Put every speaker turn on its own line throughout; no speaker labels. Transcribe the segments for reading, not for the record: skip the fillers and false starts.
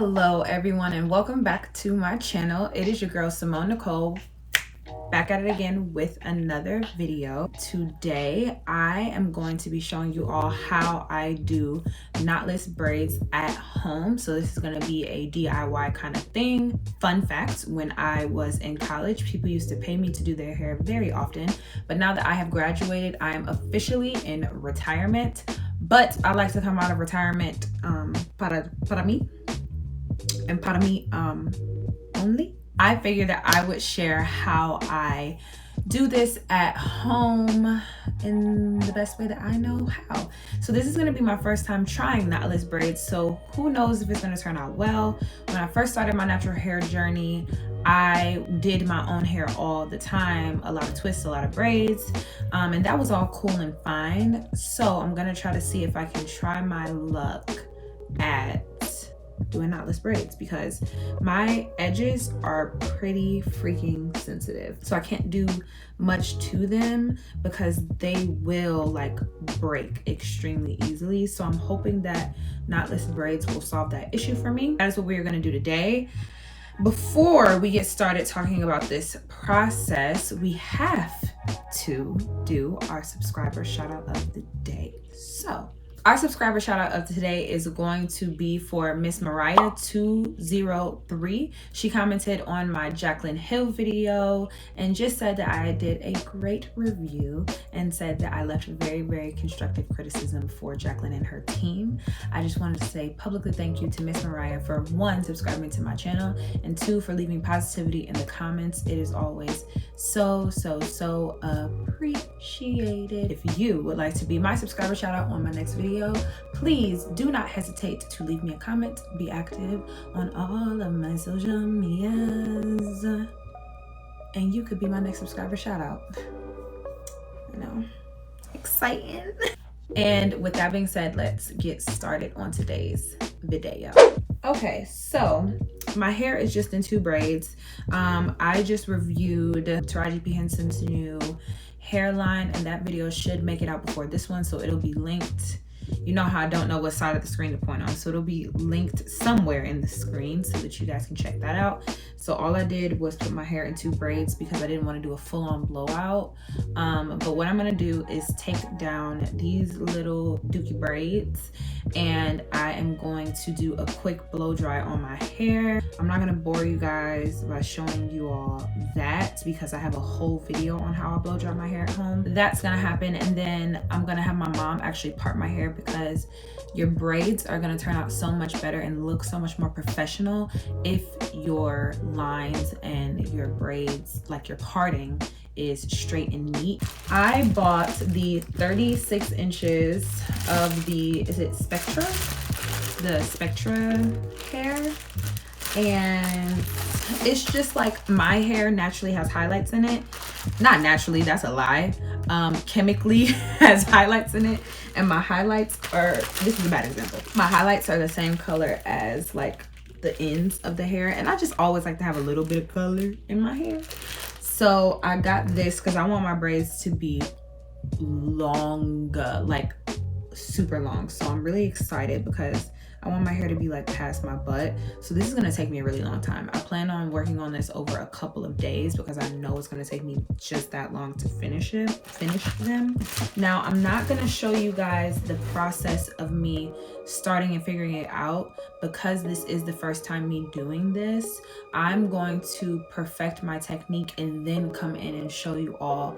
Hello everyone and welcome back to my channel. It is your girl Simone Nicole, back at it again with another video. Today I am going to be showing you all how I do knotless braids at home. So this is going to be a DIY kind of thing. Fun fact, when I was in college, people used to pay me to do their hair very often, but now that I have graduated, I am officially in retirement. But I like to come out of retirement para mí and para mí only. I figured that I would share how I do this at home in the best way that I know how. So this is going to be my first time trying knotless braids, so who knows if it's going to turn out well. When I first started my natural hair journey, I did my own hair all the time, a lot of twists, a lot of braids, and that was all cool and fine. So I'm going to try to see if I can try my luck at doing knotless braids, because my edges are pretty freaking sensitive, so I can't do much to them because they will like break extremely easily. So I'm hoping that knotless braids will solve that issue for me. That is what we're going to do today. Before we get started talking about this process, we have to do our subscriber shout out of the day. So our subscriber shout out of today is going to be for Miss Mariah 203. She commented on my Jaclyn Hill video and just said that I did a great review and said that I left very, very constructive criticism for Jaclyn and her team. I just wanted to say publicly thank you to Miss Mariah for 1, subscribing to my channel, and 2, for leaving positivity in the comments. It is always so appreciated. If you would like to be my subscriber shout out on my next video, please do not hesitate to leave me a comment. Be active on all of my social medias, and you could be my next subscriber shout out. You know, exciting. And with that being said, let's get started on today's video. Okay, so my hair is just in 2 braids. I just reviewed Taraji P. Henson's new hairline, and that video should make it out before this one, so it'll be linked. You know how I don't know what side of the screen to point on, so it'll be linked somewhere in the screen so that you guys can check that out. So all I did was put my hair in 2 braids because I didn't want to do a full-on blowout. But what I'm going to do is take down these little dookie braids, and I am going to do a quick blow dry on my hair. I'm not going to bore you guys by showing you all that because I have a whole video on how I blow dry my hair at home. That's going to happen, and then I'm going to have my mom actually part my hair, because your braids are going to turn out so much better and look so much more professional if your lines and your braids, like your parting, is straight and neat. I bought the 36 inches of the, is it Spectra? The Spectra hair, and it's just like my hair naturally has highlights in it. Not naturally, that's a lie. Chemically has highlights in it, and my highlights are, this is a bad example, my highlights are the same color as like the ends of the hair, and I just always like to have a little bit of color in my hair. So I got this because I want my braids to be longer, like super long. So I'm really excited because I want my hair to be like past my butt. So this is going to take me a really long time. I plan on working on this over a couple of days because I know it's going to take me just that long to finish them. Now, I'm not going to show you guys the process of me starting and figuring it out because this is the first time me doing this. I'm going to perfect my technique and then come in and show you all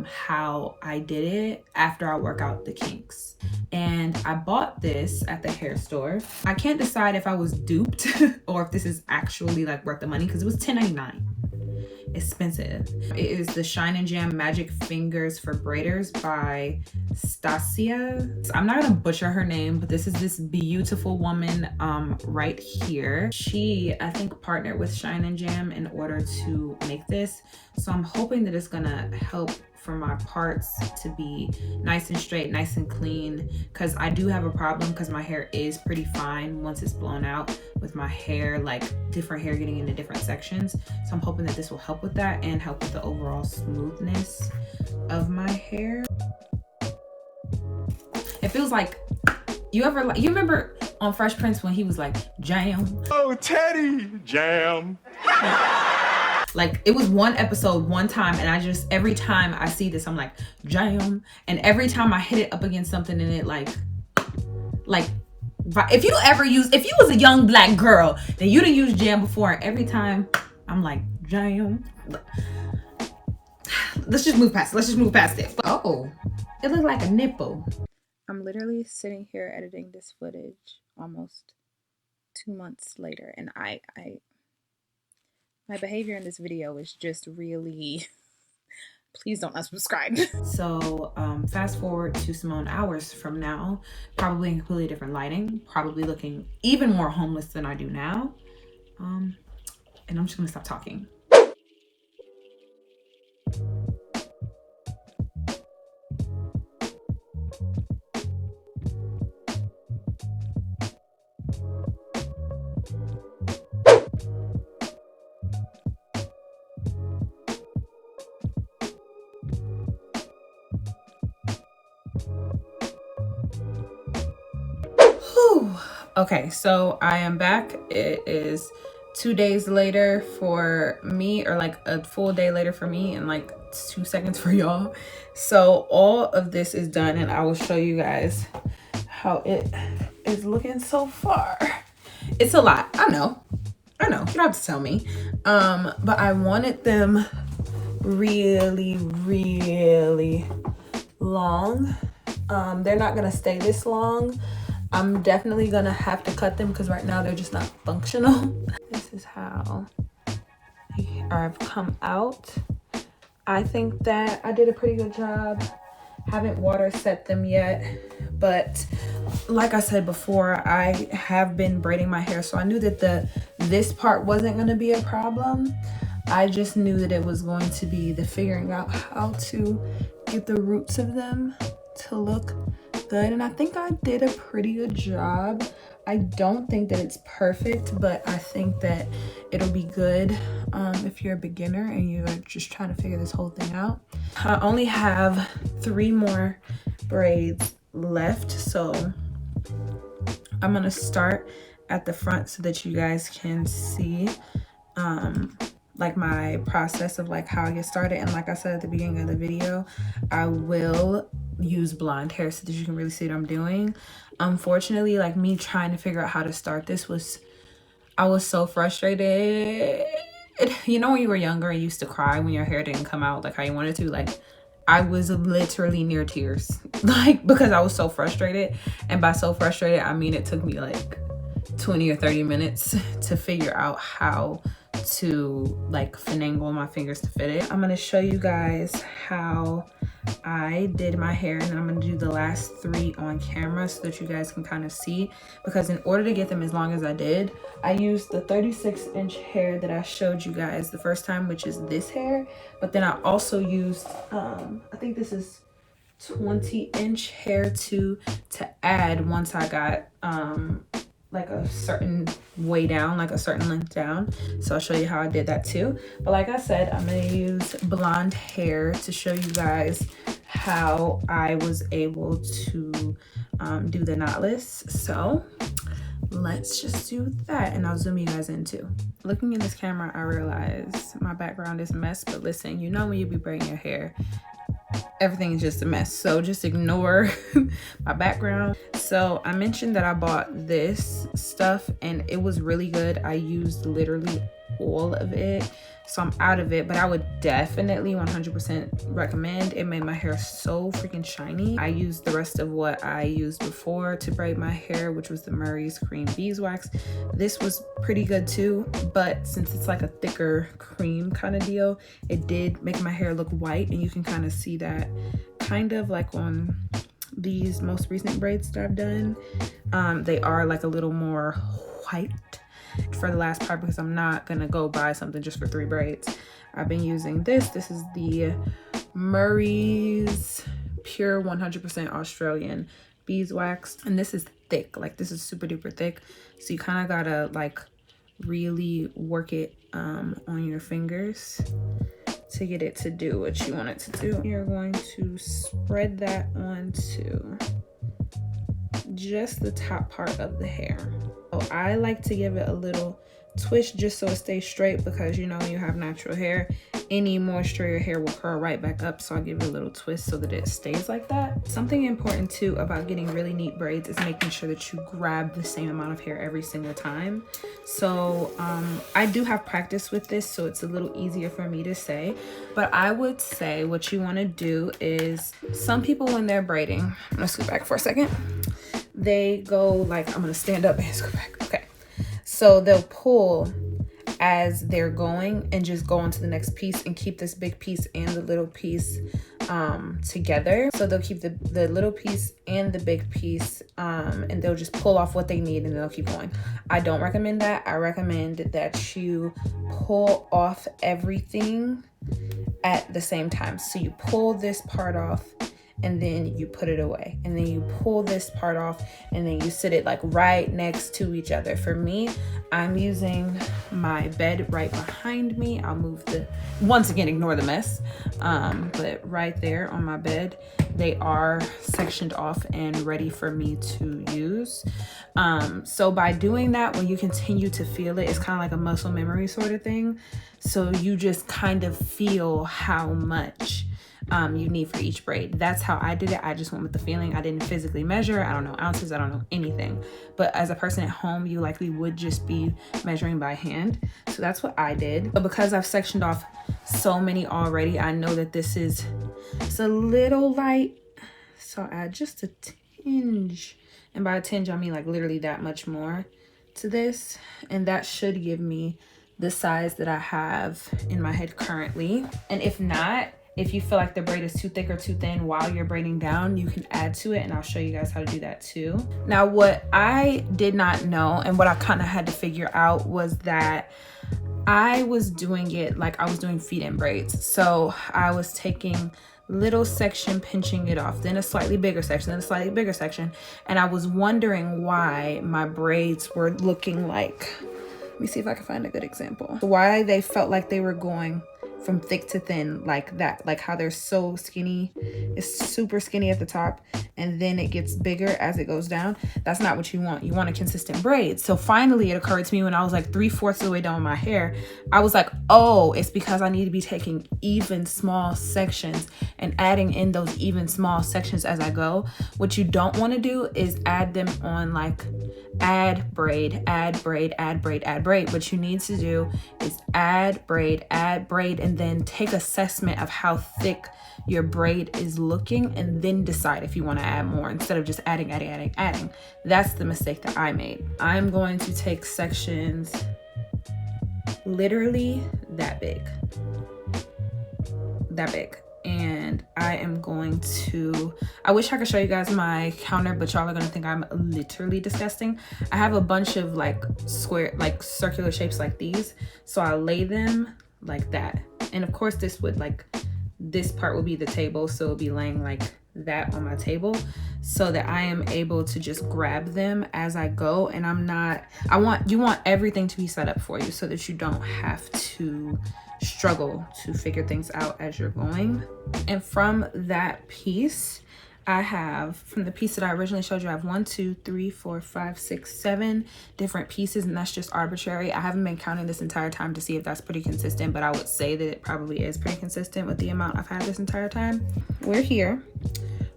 how I did it after I work out the kinks. And I bought this at the hair store. I can't decide if I was duped or if this is actually like worth the money because it was $10.99. Expensive. It is the Shine and Jam Magic Fingers for Braiders by Stasia. I'm not gonna butcher her name, but this is this beautiful woman right here. She, I think, partnered with Shine and Jam in order to make this. So I'm hoping that it's gonna help for my parts to be nice and straight, nice and clean, because I do have a problem because my hair is pretty fine once it's blown out, with my hair, like different hair getting into different sections. So I'm hoping that this will help with that and help with the overall smoothness of my hair. It feels like, you remember on Fresh Prince when he was like, jam.
Oh, Teddy, jam.
Like, it was one episode, one time, and I just, every time I see this, I'm like, jam. And every time I hit it up against something and it like, if you was a young black girl, then you didn't use jam before. And every time I'm like, jam. Let's just move past it. Oh, it looked like a nipple. I'm literally sitting here editing this footage almost 2 months later, and my behavior in this video is just really, please don't unsubscribe. So fast forward to Simone hours from now, probably in completely different lighting, probably looking even more homeless than I do now. And I'm just gonna stop talking. Okay, so I am back. It is 2 days later for me, or like a full day later for me, and like 2 seconds for y'all. So all of this is done, and I will show you guys how it is looking so far. It's a lot. I know. You don't have to tell me. But I wanted them really, really long. They're not gonna stay this long. I'm definitely gonna have to cut them because right now they're just not functional. This is how I've come out. I think that I did a pretty good job. Haven't water set them yet, but like I said before, I have been braiding my hair, so I knew that this part wasn't gonna be a problem. I just knew that it was going to be the figuring out how to get the roots of them to look good, and I think I did a pretty good job. I don't think that it's perfect, but I think that it'll be good if you're a beginner and you're just trying to figure this whole thing out. I only have 3 more braids left, so I'm gonna start at the front so that you guys can see like my process of like how I get started. And like I said at the beginning of the video, I will use blonde hair so that you can really see what I'm doing. Unfortunately, like me trying to figure out how to start this I was so frustrated. You know when you were younger and you used to cry when your hair didn't come out like how you wanted to? Like, I was literally near tears, like, because I was so frustrated. And by so frustrated, I mean it took me like 20 or 30 minutes to figure out how to like finagle my fingers to fit it. I'm gonna show you guys how I did my hair, and then I'm gonna do the last 3 on camera so that you guys can kind of see, because in order to get them as long as I did, I used the 36-inch hair that I showed you guys the first time, which is this hair, but then I also used I think this is 20-inch hair to add once I got like a certain way down, like a certain length down. So I'll show you how I did that too. But like I said, I'm gonna use blonde hair to show you guys how I was able to do the knotless. So let's just do that, and I'll zoom you guys in too. Looking in this camera, I realize my background is a mess, but listen, you know when you be braiding your hair, everything is just a mess, so just ignore my background. So I mentioned that I bought this stuff and it was really good. I used literally all of it, so I'm out of it, but I would definitely 100% recommend. It made my hair so freaking shiny. I used the rest of what I used before to braid my hair, which was the Murray's cream beeswax. This was pretty good too, but since it's like a thicker cream kind of deal, it did make my hair look white, and you can kind of see that kind of like on these most recent braids that I've done. They are like a little more white for the last part, because I'm not gonna go buy something just for 3 braids. I've been using this. This is the Murray's pure 100% Australian beeswax, and this is thick. Like, this is super duper thick, so you kind of gotta like really work it on your fingers to get it to do what you want it to do. You're going to spread that onto just the top part of the hair. So I like to give it a little twist just so it stays straight, because you know when you have natural hair, any moisture your hair will curl right back up. So I give it a little twist so that it stays like that. Something important too about getting really neat braids is making sure that you grab the same amount of hair every single time. So I do have practice with this, so it's a little easier for me to say, but I would say what you want to do is, some people when they're braiding, I'm gonna scoot back for a second, they go like, I'm gonna stand up and scoot back. Okay, so they'll pull as they're going and just go on to the next piece and keep this big piece and the little piece together. So they'll keep the little piece and the big piece and they'll just pull off what they need and they'll keep going. I don't recommend that. I recommend that you pull off everything at the same time. So you pull this part off and then you put it away, and then you pull this part off and then you sit it like right next to each other. For me, I'm using my bed right behind me. I'll move once again, ignore the mess, but right there on my bed, they are sectioned off and ready for me to use. So by doing that, when you continue to feel it, it's kind of like a muscle memory sort of thing. So you just kind of feel how much you need for each braid. That's how I did it. I just went with the feeling. I didn't physically measure. I don't know ounces. I don't know anything. But as a person at home, you likely would just be measuring by hand. So that's what I did. But because I've sectioned off so many already, I know that it's a little light. So I add just a tinge. And by a tinge, I mean like literally that much more to this. And that should give me the size that I have in my head currently. And if not, if you feel like the braid is too thick or too thin while you're braiding down, you can add to it, and I'll show you guys how to do that too. Now, what I did not know and what I kind of had to figure out was that I was doing it like I was doing feed-in braids. So I was taking little section, pinching it off, then a slightly bigger section, then a slightly bigger section, and I was wondering why my braids were looking like, let me see if I can find a good example, why they felt like they were going from thick to thin like that, like how they're so skinny. It's super skinny at the top and then it gets bigger as it goes down. That's not what you want. You want a consistent braid. So finally it occurred to me when I was like 3/4 of the way down my hair, I was like, oh, it's because I need to be taking even small sections and adding in those even small sections as I go. What you don't want to do is add them on like add braid, add braid, add braid, add braid. What you need to do is add braid, and then take assessment of how thick your braid is looking and then decide if you want to add more instead of just adding. That's the mistake that I made. I'm going to take sections literally that big. And I am going to, I wish I could show you guys my counter, but y'all are gonna think I'm literally disgusting. I have a bunch of like square, like circular shapes like these. So I lay them like that. And of course this would like, this part will be the table. So it'll be laying like that on my table so that I am able to just grab them as I go. And you want everything to be set up for you so that you don't have to struggle to figure things out as you're going. And from that piece, I have, from the piece that I originally showed you, I have 1, 2, 3, 4, 5, 6, 7 different pieces, and that's just arbitrary. I haven't been counting this entire time to see if that's pretty consistent, but I would say that it probably is pretty consistent with the amount I've had this entire time. We're here.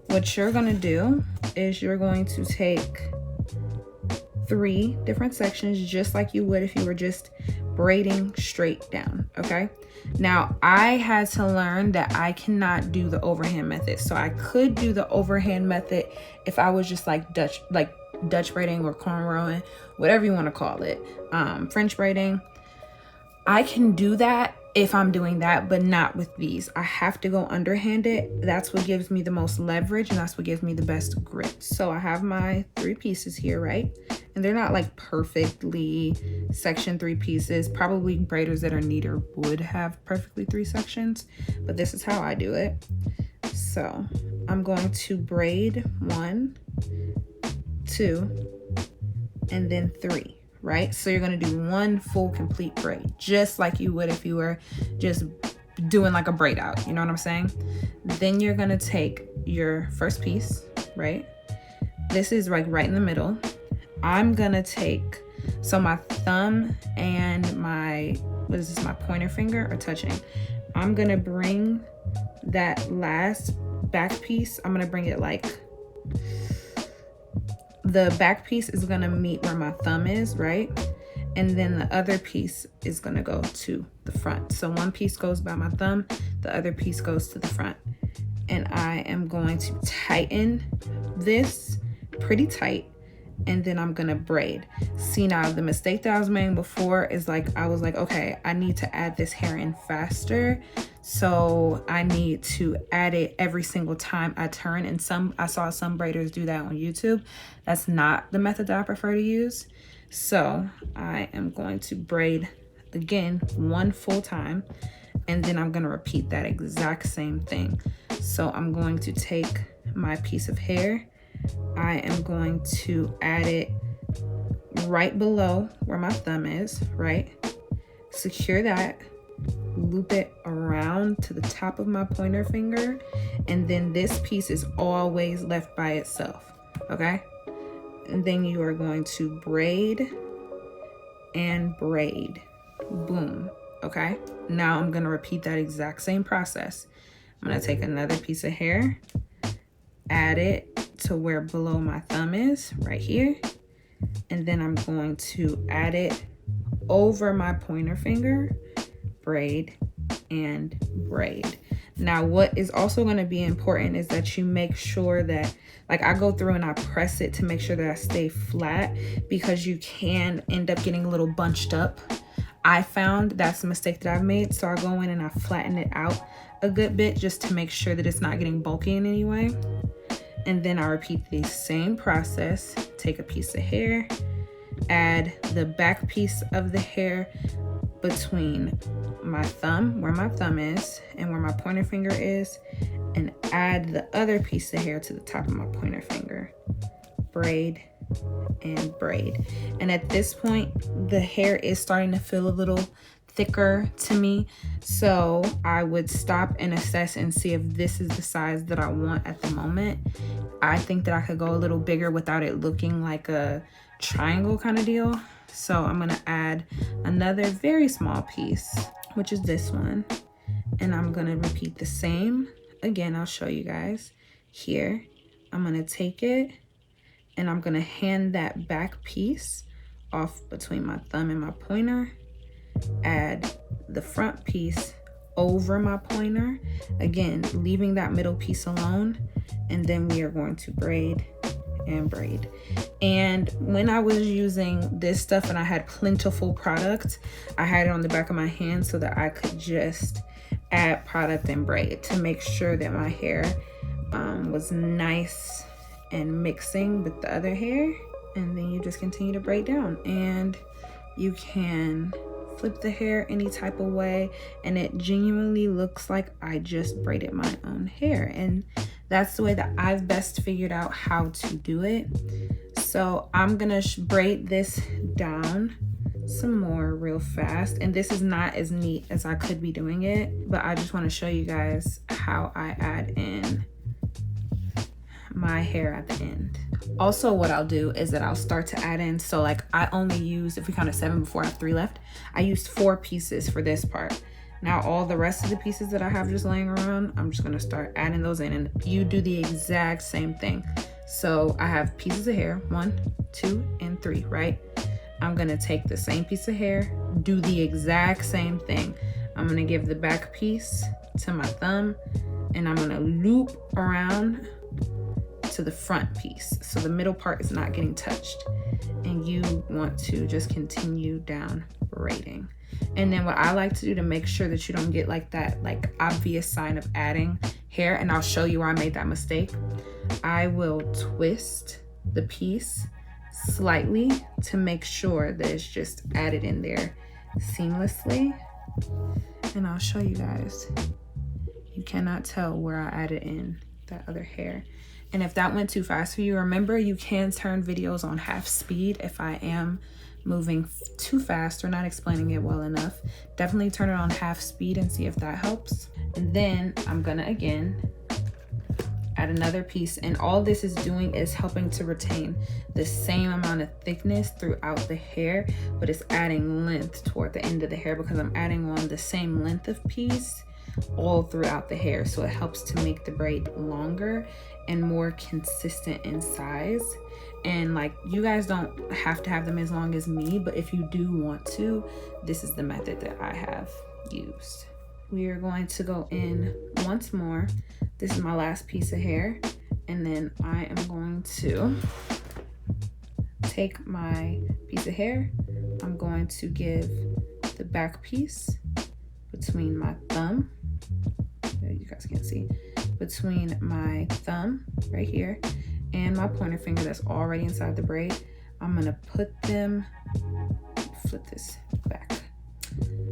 What you're gonna do is you're going to take 3 different sections, just like you would if you were just braiding straight down, okay? Now, I had to learn that I cannot do the overhand method. So I could do the overhand method if I was just like Dutch braiding or cornrowing, whatever you want to call it, French braiding. I can do that if I'm doing that, but not with these. I have to go underhanded. That's what gives me the most leverage and that's what gives me the best grip. So I have my 3 pieces here, right? And they're not like perfectly sectioned 3 pieces. Probably braiders that are neater would have perfectly 3 sections, but this is how I do it. So I'm going to braid 1, 2, and then 3. Right? So you're going to do 1 full complete braid, just like you would if you were just doing like a braid out. You know what I'm saying? Then you're going to take your first piece, right? this is like right in the middle. I'm gonna take, so my thumb and my, what is this, my pointer finger are touching. I'm gonna bring that last back piece, I'm gonna bring it like, the back piece is gonna meet where my thumb is, right? And then the other piece is gonna go to the front. So one piece goes by my thumb, the other piece goes to the front. And I am going to tighten this pretty tight, and then I'm gonna braid. See, now the mistake that I was making before is like, I was like, okay, I need to add this hair in faster. So I need to add it every single time I turn. And I saw some braiders do that on YouTube. That's not the method that I prefer to use. So I am going to braid again, one full time, and then I'm gonna repeat that exact same thing. So I'm going to take my piece of hair, I am going to add it right below where my thumb is, right? Secure that, loop it around to the top of my pointer finger, and then this piece is always left by itself, okay? And then you are going to braid and braid, boom, okay? Now I'm gonna repeat that exact same process. I'm gonna take another piece of hair, add it to where below my thumb is, right here, and then I'm going to add it over my pointer finger, braid and braid. Now what is also going to be important is that you make sure that, like, I go through and I press it to make sure that I stay flat, because you can end up getting a little bunched up. I found that's a mistake that I've made, so I go in and I flatten it out a good bit just to make sure that it's not getting bulky in any way. And then I repeat the same process. Take a piece of hair, add the back piece of the hair between my thumb, where my thumb is, and where my pointer finger is, and add the other piece of hair to the top of my pointer finger. Braid and braid. And at this point, the hair is starting to feel a little thicker to me, so I would stop and assess and see if this is the size that I want at the moment. I think that I could go a little bigger without it looking like a triangle kind of deal. So I'm gonna add another very small piece, which is this one, and I'm gonna repeat the same. Again, I'll show you guys here. I'm gonna take it and I'm gonna hand that back piece off between my thumb and my pointer, add the front piece over my pointer, again leaving that middle piece alone, and then we are going to braid and braid. And when I was using this stuff and I had plentiful product, I had it on the back of my hand so that I could just add product and braid to make sure that my hair was nice and mixing with the other hair. And then you just continue to braid down, and you can flip the hair any type of way, and it genuinely looks like I just braided my own hair. And that's the way that I've best figured out how to do it. So I'm gonna braid this down some more real fast, and this is not as neat as I could be doing it, but I just want to show you guys how I add in my hair at the end. Also, what I'll do is that I'll start to add in, so like I only used, if we counted 7 before, I have 3 left, I used 4 pieces for this part. Now all the rest of the pieces that I have just laying around, I'm just gonna start adding those in, and you do the exact same thing. So I have pieces of hair, 1, 2, and 3, right? I'm gonna take the same piece of hair, do the exact same thing. I'm gonna give the back piece to my thumb, and I'm gonna loop around to the front piece, so the middle part is not getting touched. And you want to just continue down braiding. And then what I like to do to make sure that you don't get like that like obvious sign of adding hair, and I'll show you where I made that mistake, I will twist the piece slightly to make sure that it's just added in there seamlessly. And I'll show you guys. You cannot tell where I added in that other hair. And if that went too fast for you, remember you can turn videos on half speed if I am moving too fast or not explaining it well enough. Definitely turn it on half speed and see if that helps. And then I'm gonna again add another piece, and all this is doing is helping to retain the same amount of thickness throughout the hair, but it's adding length toward the end of the hair because I'm adding on the same length of piece all throughout the hair. So it helps to make the braid longer and more consistent in size. And like, you guys don't have to have them as long as me, but if you do want to, this is the method that I have used. We are going to go in once more. This is my last piece of hair, and then I am going to take my piece of hair. I'm going to give the back piece between my thumb, you guys can't see, between my thumb right here and my pointer finger that's already inside the braid. I'm gonna put them, flip this back.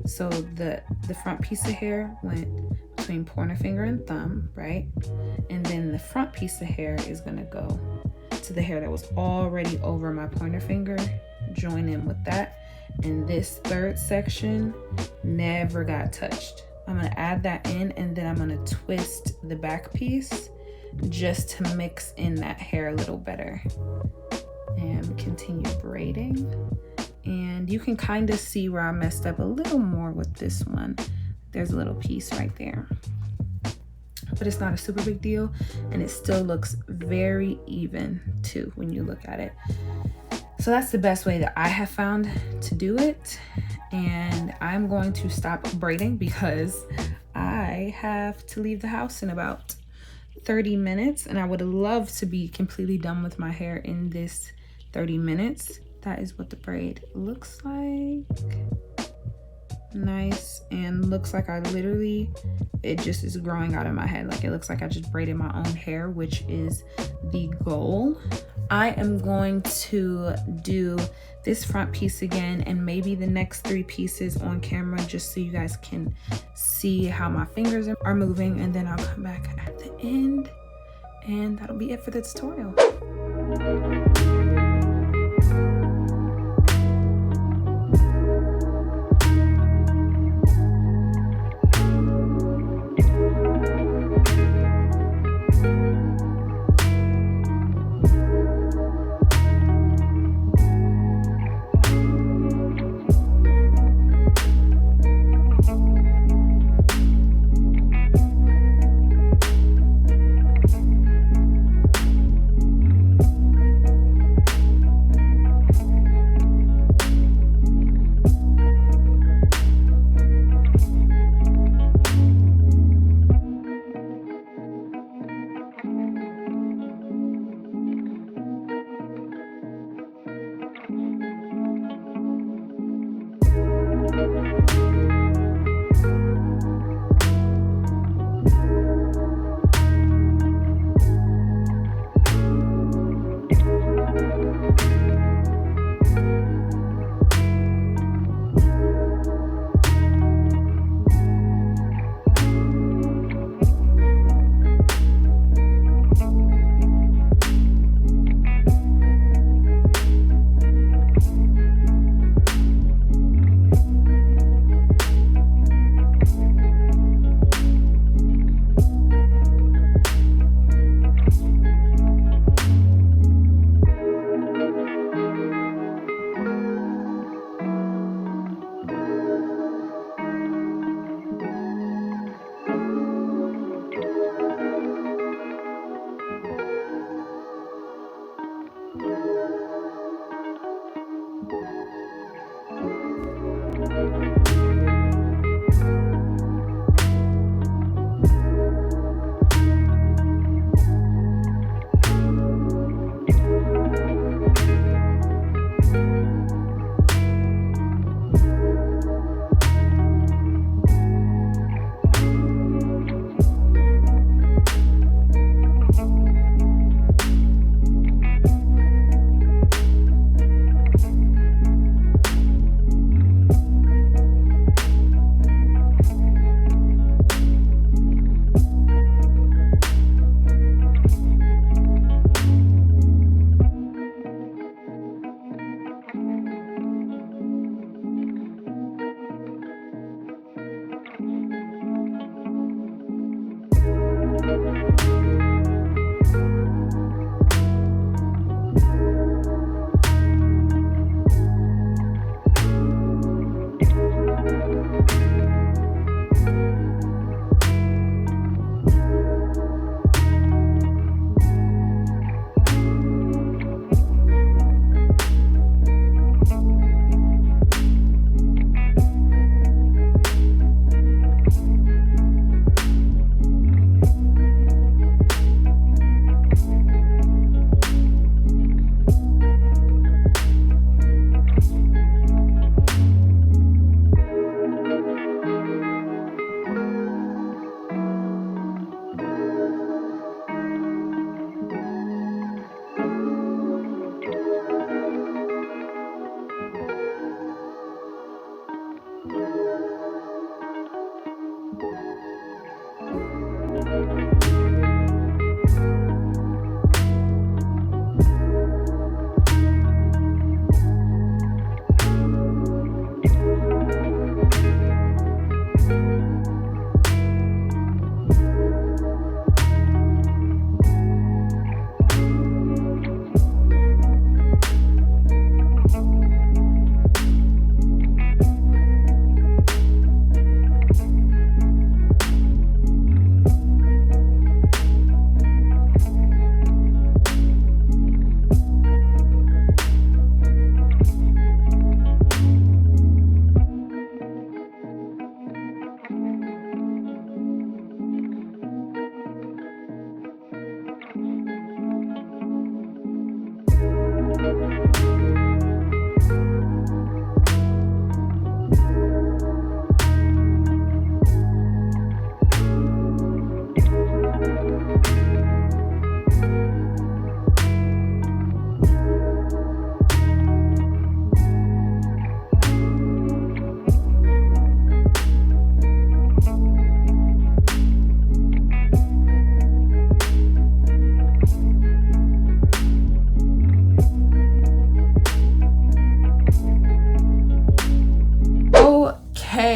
So the front piece of hair went between pointer finger and thumb, right? And then the front piece of hair is gonna go to the hair that was already over my pointer finger, join in with that. And this third section never got touched. I'm gonna add that in, and then I'm gonna twist the back piece just to mix in that hair a little better. And continue braiding. And you can kind of see where I messed up a little more with this one. There's a little piece right there, but it's not a super big deal, and it still looks very even too when you look at it. So that's the best way that I have found to do it. And I'm going to stop braiding because I have to leave the house in about 30 minutes, and I would love to be completely done with my hair in this 30 minutes. That is what the braid looks like. Nice, and looks like I literally, it just is growing out of my head. Like, it looks like I just braided my own hair, which is the goal. I am going to do this front piece again, and maybe the next 3 pieces on camera, just so you guys can see how my fingers are moving, and then I'll come back at the end, and that'll be it for the tutorial.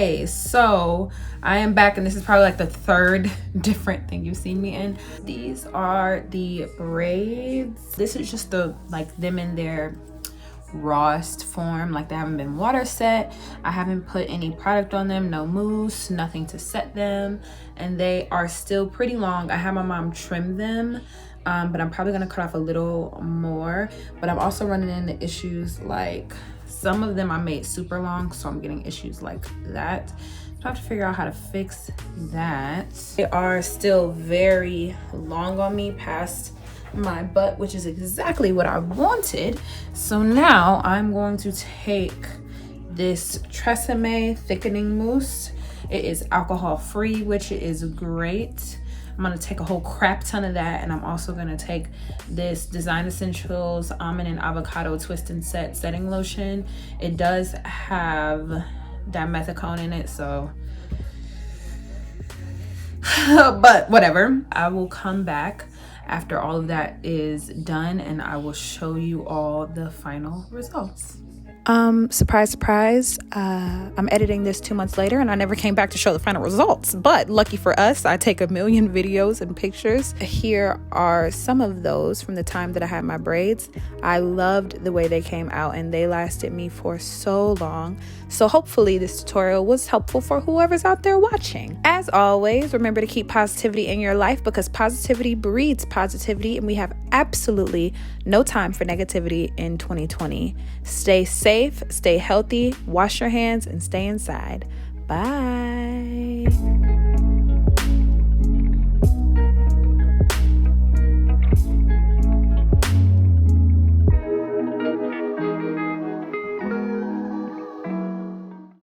Okay, so I am back, and this is probably like the third different thing you've seen me in. These are the braids. This is just the them in their rawest form, like they haven't been water set. I haven't put any product on them, no mousse, nothing to set them, and they are still pretty long. I had my mom trim them, but I'm probably gonna cut off a little more. But I'm also running into issues like some of them I made super long, so I'm getting issues like that. So I have to figure out how to fix that. They are still very long on me past my butt, which is exactly what I wanted. So now I'm going to take this Tresemme thickening mousse. It is alcohol free, which is great. I'm gonna take a whole crap ton of that, and I'm also gonna take this Design Essentials Almond and Avocado Twist and Set setting lotion. It does have dimethicone in it, so but whatever. I will come back after all of that is done, and I will show you all the final results. Surprise, surprise. I'm editing this 2 months later, and I never came back to show the final results. But lucky for us, I take a million videos and pictures. Here are some of those from the time that I had my braids. I loved the way they came out, and they lasted me for so long. So hopefully this tutorial was helpful for whoever's out there watching. As always, remember to keep positivity in your life, because positivity breeds positivity, and we have absolutely no time for negativity in 2020. Stay safe, stay healthy, wash your hands, and stay inside. Bye.